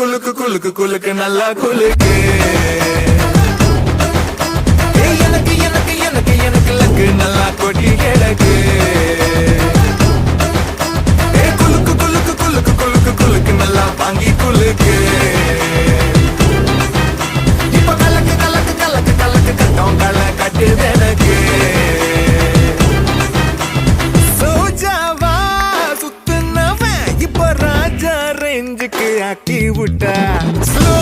குலுக்கு குலுக்கு நல்லா குலுக்கு எனக்கு எனக்கு எனக்கு எனக்கு லக்கு நல்லா கொட்டி கிடக்கு குலுக்கு குலுக்கு குலுக்கு குலுக்கு குலுக்கு நல்லா வாங்கி குலுக்கு இப்ப கலக்கு கலக்கு கலக்கு கலக்கு கட்டம் களை கட்டு எனக்கு சோஜாவா சுத்துனவன் இப்ப ராஜா ரேஞ்சுக்கு ஆக்கி விட்டா ஸ்லோ